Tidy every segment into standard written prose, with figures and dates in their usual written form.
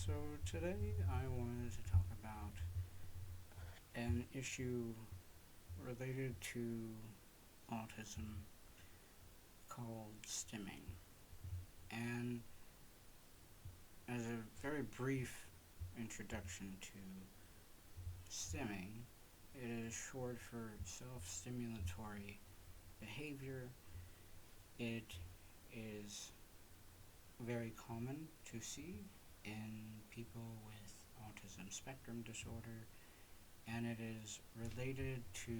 So today I wanted to talk about an issue related to autism called stimming. And as a very brief introduction to stimming, it is short for self-stimulatory behavior. It is very common to see in people with autism spectrum disorder, and it is related to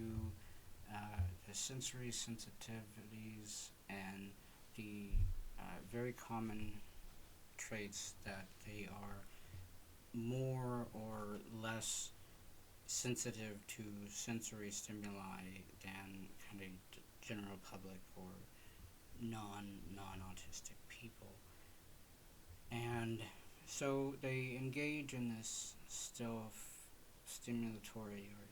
the sensory sensitivities and the very common traits that they are more or less sensitive to sensory stimuli than kind of general public or non autistic people. And so they engage in this stimulatory or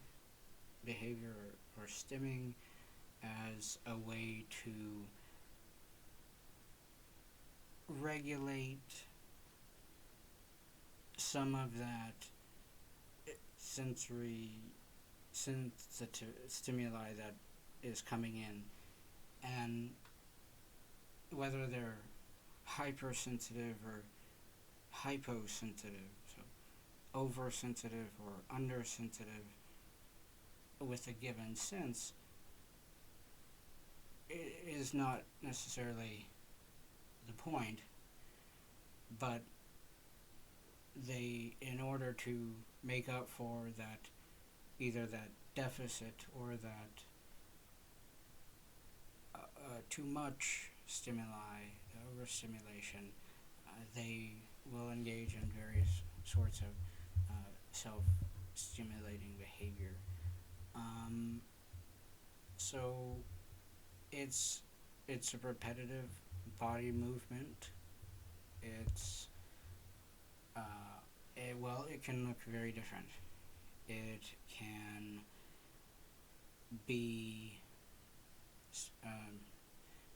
behavior or stimming as a way to regulate some of that sensory sensitive stimuli that is coming in, and whether they're hypersensitive or hyposensitive, so oversensitive or undersensitive with a given sense, is not necessarily the point, but they, in order to make up for that, either that deficit or that too much stimuli, overstimulation, they will engage in various sorts of self-stimulating behavior. Um, so it's a repetitive body movement. It's it can look very different. It can be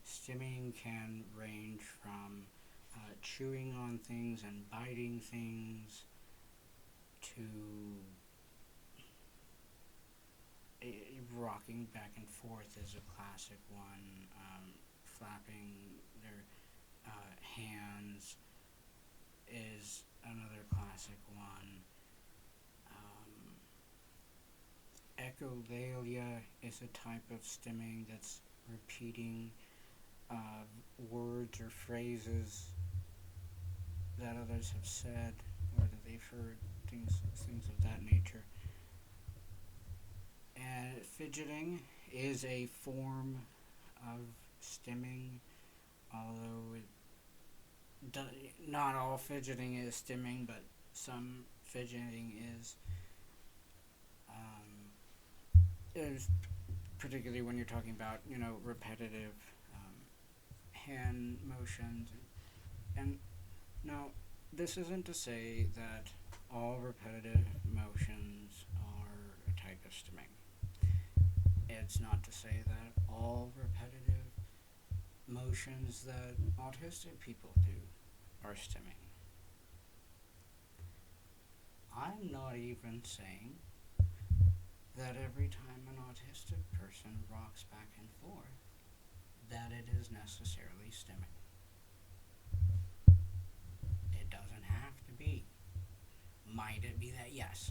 stimming can range from chewing on things and biting things to rocking back and forth is a classic one. Flapping their hands is another classic one. Echolalia is a type of stimming that's repeating words or phrases that others have said or that they've heard, things of that nature. And fidgeting is a form of stimming, although not all fidgeting is stimming, but some fidgeting is. Is particularly when you're talking about repetitive hand motions, and now this isn't to say that all repetitive motions are a type of stimming. It's not to say that all repetitive motions that autistic people do are stimming. I'm not even saying that every time an autistic person rocks back and forth, that it is necessarily stimming. It doesn't have to be. Might it be that? Yes.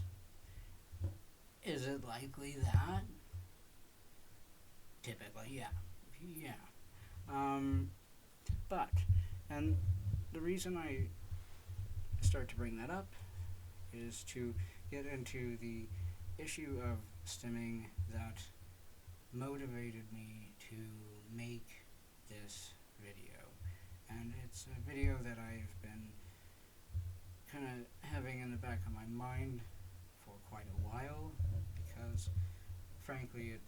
Is it likely that? Typically, yeah. Yeah. But, and the reason I start to bring that up is to get into the issue of stimming that motivated me to make this video. And it's a video that I've been kind of having in the back of my mind for quite a while, because frankly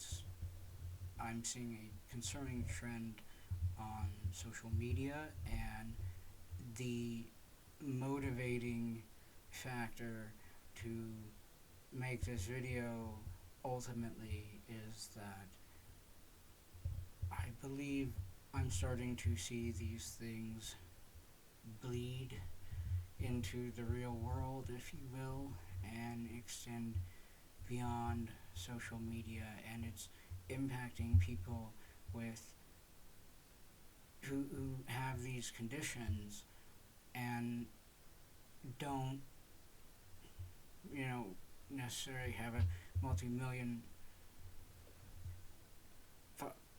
I'm seeing a concerning trend on social media, and the motivating factor to make this video ultimately is that I believe I'm starting to see these things bleed into the real world, if you will, and extend beyond social media, and it's impacting people with who have these conditions and don't, you know, necessarily have a multi-million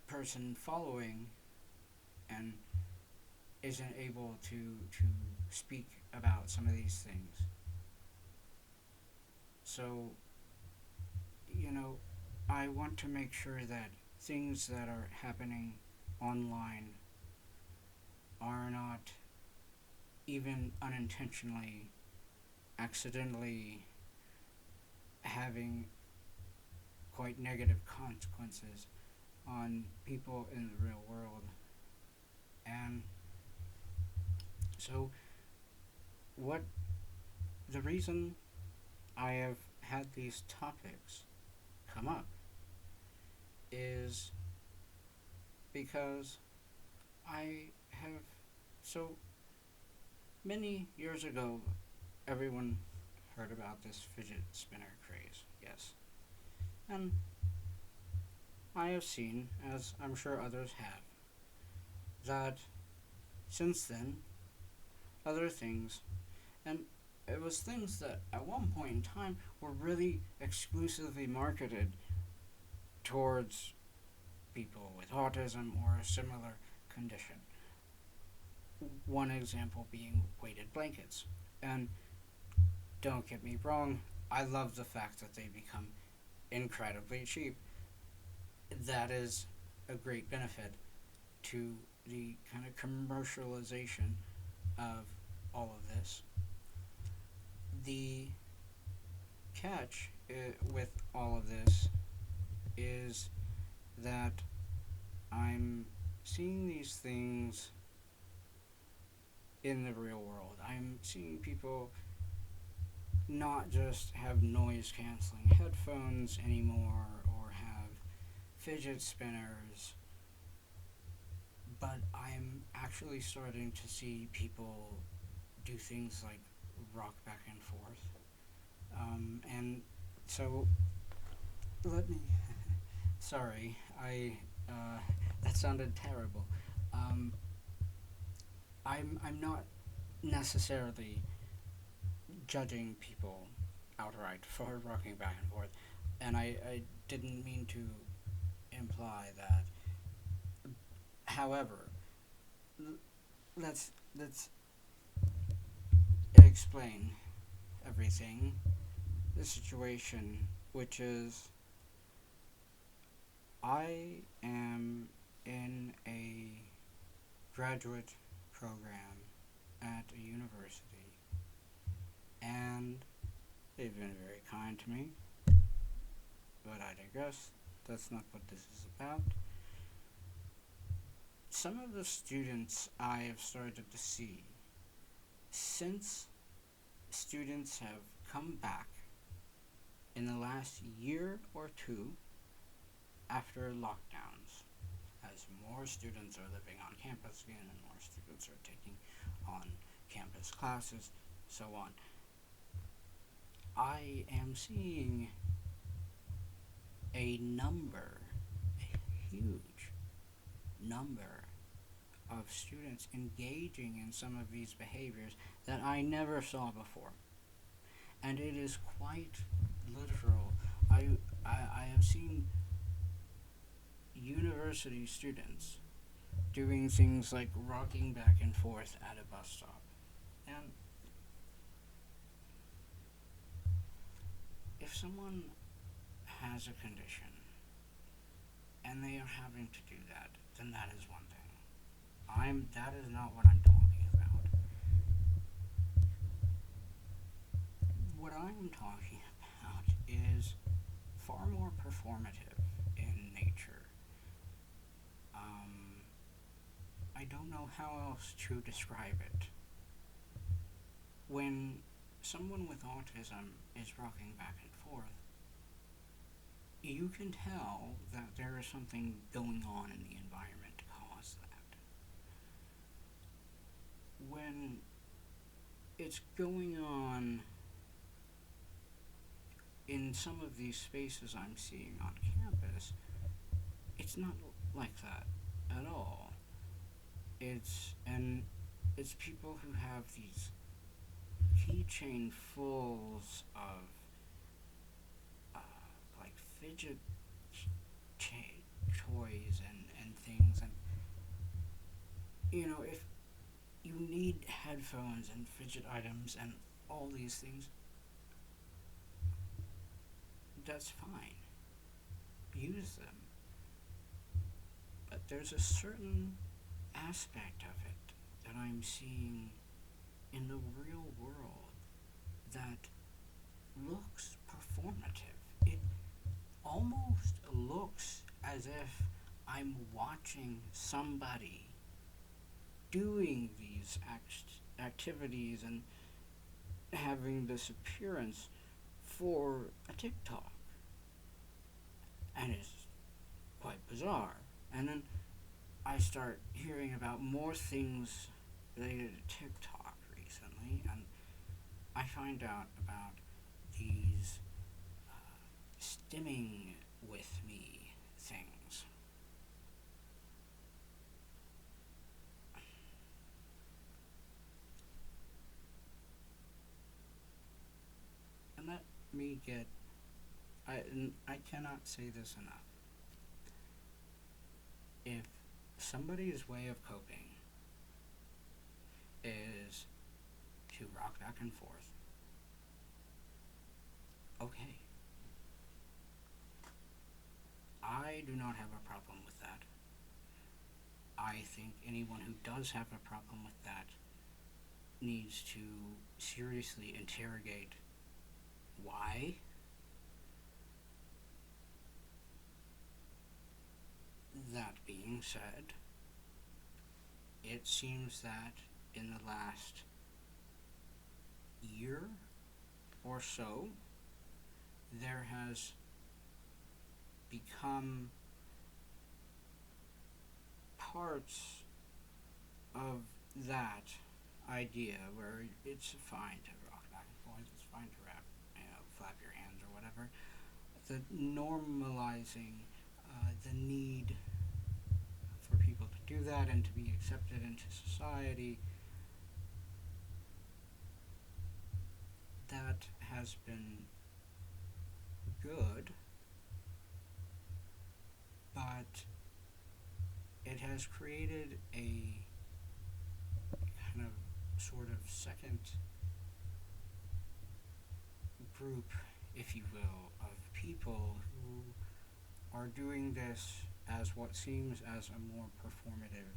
person following and isn't able to speak about some of these things. So, you know, I want to make sure that things that are happening online are not even unintentionally, accidentally having quite negative consequences on people in the real world. And so, what the reason I have had these topics come up is because I have, so many years ago, everyone heard about this fidget spinner craze, yes. And I have seen, as I'm sure others have, that since then, other things, and it was things that at one point in time were really exclusively marketed towards people with autism or a similar condition. One example being weighted blankets. And don't get me wrong, I love the fact that they become incredibly cheap. That is a great benefit to the kind of commercialization of all of this. The catch with all of this is that I'm seeing these things in the real world. I'm seeing people not just have noise canceling headphones anymore or have fidget spinners, but I'm actually starting to see people do things like rock back and forth. And so, let me. Sorry, that sounded terrible. Um, I'm not necessarily judging people outright for rocking back and forth, and I didn't mean to imply that. However, let's explain everything. The situation, which is, I am in a graduate program at a university, and they've been very kind to me, but I digress. That's not what this is about. Some of the students I have started to see, since students have come back in the last year or two after lockdowns, as more students are living on campus again and more students are taking on campus classes, so on, I am seeing a huge number of students engaging in some of these behaviors that I never saw before. And it is quite literal. I have seen university students doing things like rocking back and forth at a bus stop. And if someone has a condition and they are having to do that, then that is one thing. That is not what I'm talking about. What I'm talking about is far more performative in nature. I don't know how else to describe it. When someone with autism is rocking back and forth, you can tell that there is something going on in the environment to cause that. When it's going on in some of these spaces I'm seeing on campus. It's not like that at all. It's people who have these keychain fulls of uh, like fidget toys and things, and if you need headphones and fidget items and all these things, that's fine. Use them. But there's a certain aspect of it that I'm seeing in the real world that looks performative. It almost looks as if I'm watching somebody doing these activities and having this appearance for a TikTok. And it's quite bizarre. And then I start hearing about more things related to TikTok recently, and I find out about these stimming with me things. And let me get. I cannot say this enough. If somebody's way of coping is to rock back and forth, okay. I do not have a problem with that. I think anyone who does have a problem with that needs to seriously interrogate why. That being said, it seems that in the last year or so, there has become parts of that idea where it's fine to rock back and forth, it's fine to rap, flap your hands or whatever. The normalizing the need for people to do that and to be accepted into society, that has been good, but it has created a kind of sort of second group, if you will, of people who are doing this as what seems as a more performative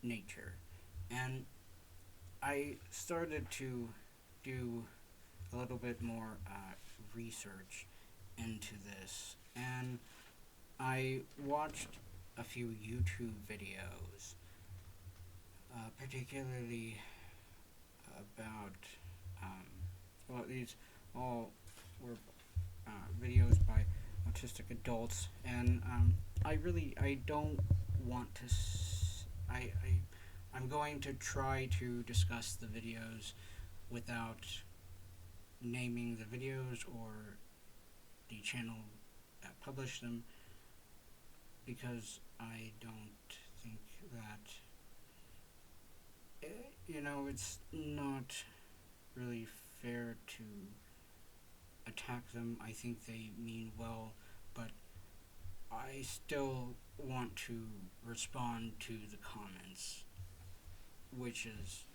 nature. And I started to do a little bit more research into this, and I watched a few YouTube videos, particularly about, these all were videos by autistic adults, and I don't want to. I'm going to try to discuss the videos without naming the videos or the channel that published them, because I don't think that it's not really fair to attack them. I think they mean well, but I still want to respond to the comments, which is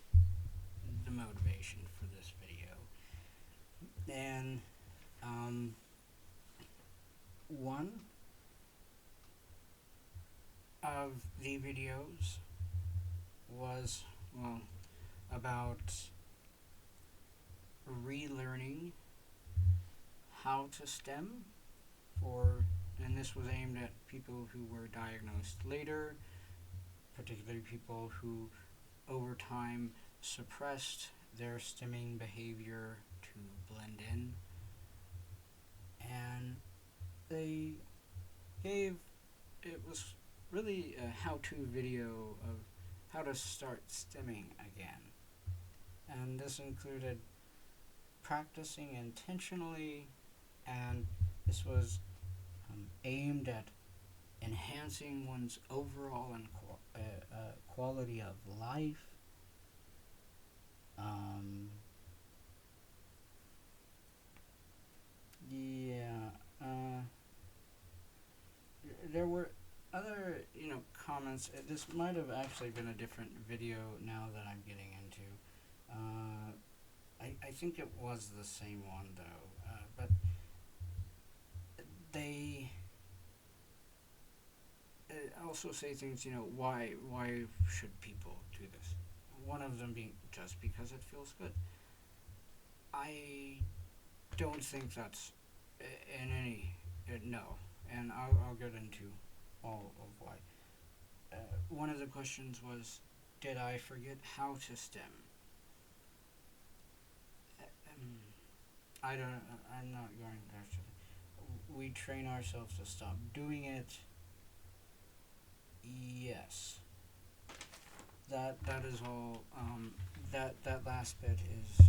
the motivation for this video. And one of the videos was, about relearning how to stem and this was aimed at people who were diagnosed later, particularly people who over time suppressed their stimming behavior to blend in. And it was really a how-to video of how to start stimming again. and this included practicing intentionally, and this was aimed at enhancing one's overall quality of life. Um, yeah, there were other, comments. This might have actually been a different video now that I'm getting into. I think it was the same one though, but they also say things, why should people do this? One of them being just because it feels good. I don't think that's in any, no, and I'll get into all of why. One of the questions was, did I forget how to stim? I don't. I'm not going to actually. We train ourselves to stop doing it. Yes. That is all. That last bit is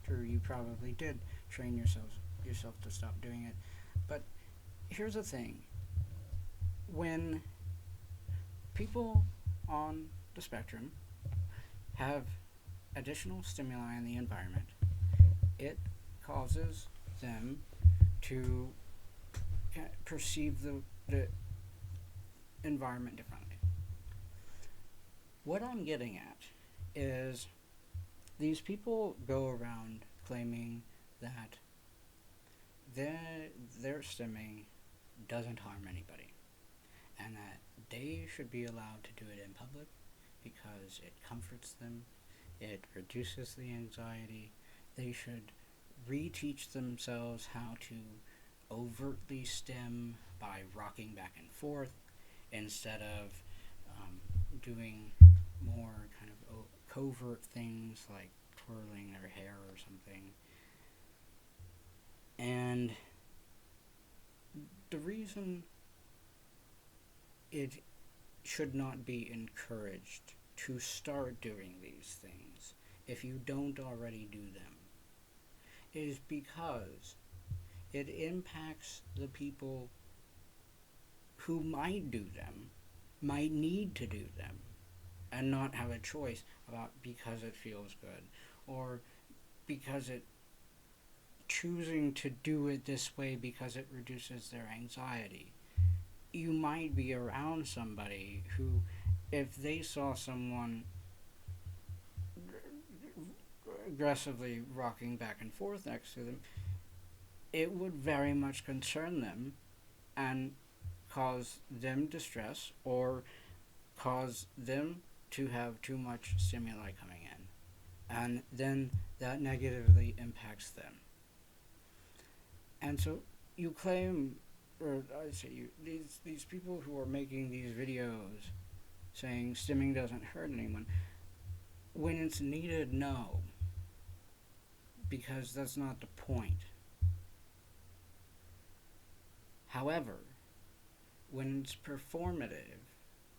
true. You probably did train yourself to stop doing it. But here's the thing: when people on the spectrum have additional stimuli in the environment, it causes them to perceive the environment differently. What I'm getting at is these people go around claiming that their stimming doesn't harm anybody, and that they should be allowed to do it in public because it comforts them, it reduces the anxiety. They should reteach themselves how to overtly stim by rocking back and forth instead of doing more kind of covert things like twirling their hair or something. And the reason it should not be encouraged to start doing these things if you don't already do them is because it impacts the people who might do them, might need to do them, and not have a choice about because it feels good or because it choosing to do it this way because it reduces their anxiety. You might be around somebody who, if they saw someone aggressively rocking back and forth next to them, it would very much concern them and cause them distress or cause them to have too much stimuli coming in. And then that negatively impacts them. And so you claim, or I say you, these people who are making these videos saying stimming doesn't hurt anyone, when it's needed, no. Because that's not the point. However, when it's performative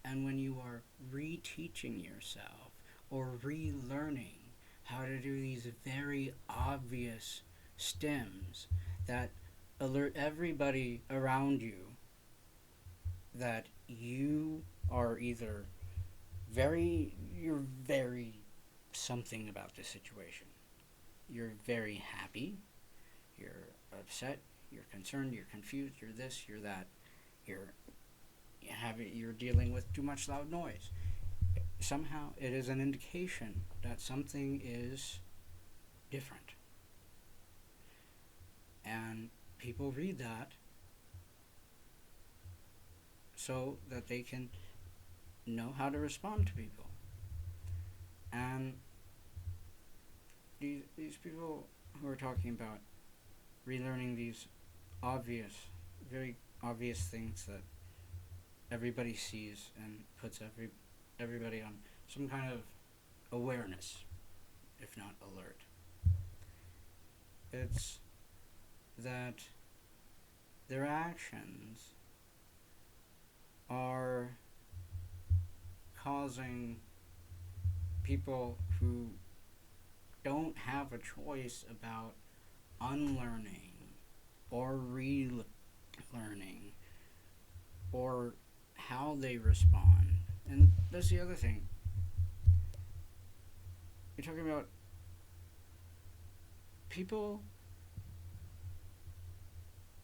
and when you are reteaching yourself or relearning how to do these very obvious stims that alert everybody around you that you are either you're very something about this situation. You're very happy, you're upset, you're concerned, you're confused, you're this, you're that, you're dealing with too much loud noise. Somehow it is an indication that something is different. And people read that so that they can know how to respond to people. And these people who are talking about relearning these very obvious things that everybody sees and puts everybody on some kind of awareness, if not alert. It's that their actions are causing people who don't have a choice about unlearning or relearning or how they respond. And that's the other thing. You're talking about people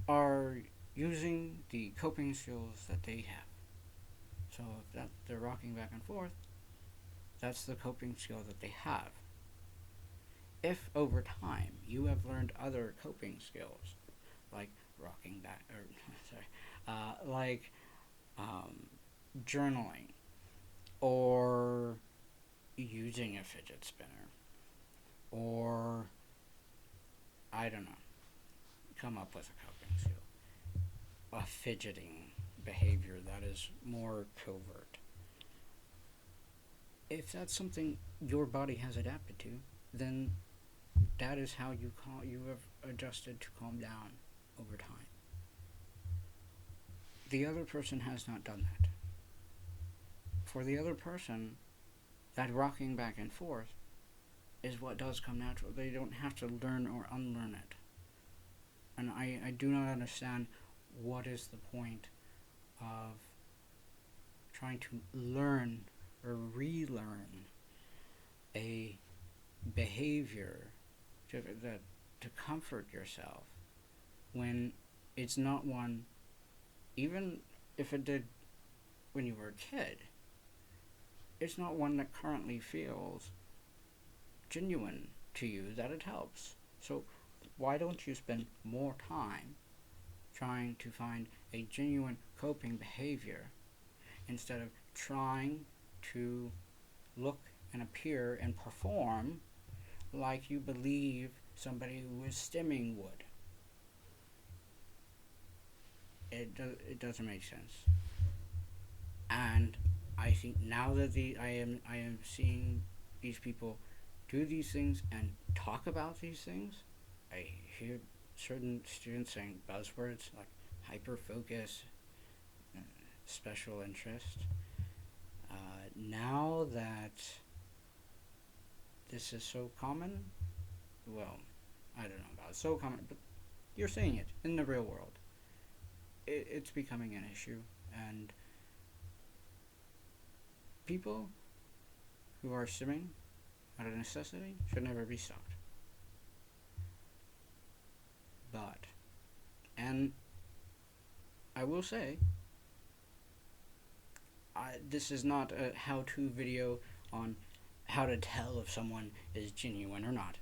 are using the coping skills that they have. So if that they're rocking back and forth, that's the coping skill that they have. If over time you have learned other coping skills, like rocking back, or like journaling, or using a fidget spinner, or I don't know, come up with a coping skill, a fidgeting behavior that is more covert. If that's something your body has adapted to, then that is how you have adjusted to calm down over time. The other person has not done that. For the other person, that rocking back and forth is what does come natural. They don't have to learn or unlearn it. And I do not understand what is the point of trying to learn or relearn a behavior to comfort yourself when it's not one, even if it did when you were a kid, it's not one that currently feels genuine to you that it helps. So why don't you spend more time trying to find a genuine coping behavior instead of trying to look and appear and perform like you believe somebody who is stimming would? It doesn't make sense. And I think now that I am seeing these people do these things and talk about these things, I hear certain students saying buzzwords like hyper focus, special interest. Now that this is so common, well, I don't know about so common, but you're seeing it in the real world. It's becoming an issue, and people who are stimming out of necessity should never be stopped. But, and I will say, this is not a how-to video on how to tell if someone is genuine or not.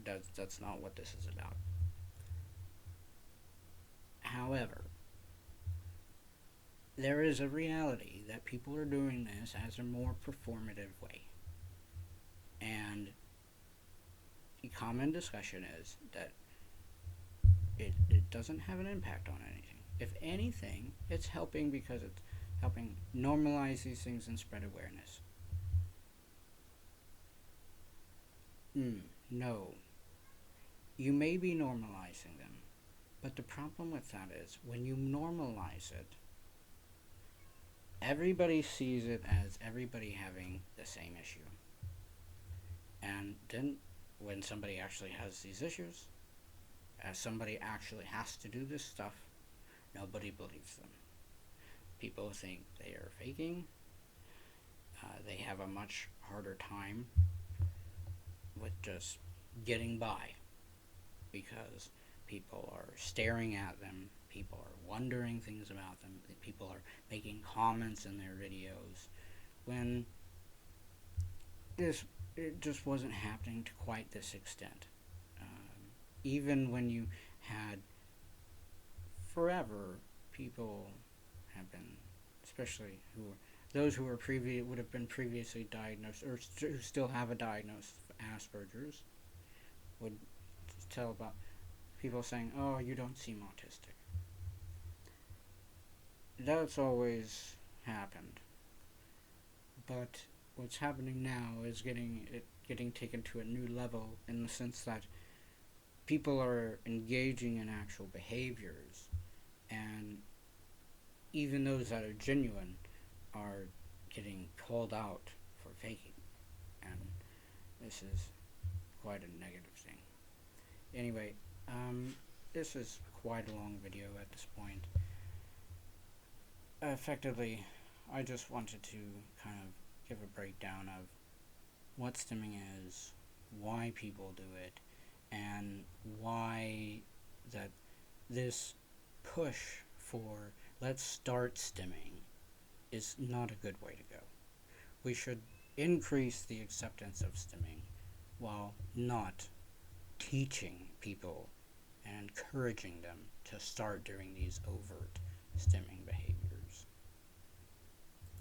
That's not what this is about. However, there is a reality that people are doing this as a more performative way. And the common discussion is that it doesn't have an impact on anything. If anything, it's helping because it's helping normalize these things and spread awareness. No. You may be normalizing them, but the problem with that is when you normalize it, everybody sees it as everybody having the same issue. And then when somebody actually has these issues, as somebody actually has to do this stuff, nobody believes them. People think they are faking. They have a much harder time with just getting by because people are staring at them, people are wondering things about them, people are making comments in their videos when it just wasn't happening to quite this extent. Even when you had forever, people have been, especially those who were would have been previously diagnosed or who still have a diagnosis of Asperger's, would tell about people saying, "Oh, you don't seem autistic." That's always happened, but what's happening now is getting taken to a new level in the sense that people are engaging in actual behaviors, and even those that are genuine are getting called out for faking. this is quite a negative thing. Anyway, this is quite a long video at this point. Effectively, I just wanted to kind of give a breakdown of what stimming is, why people do it, and why that this push for let's start stimming is not a good way to go. We should increase the acceptance of stimming while not teaching people and encouraging them to start doing these overt stimming behaviors.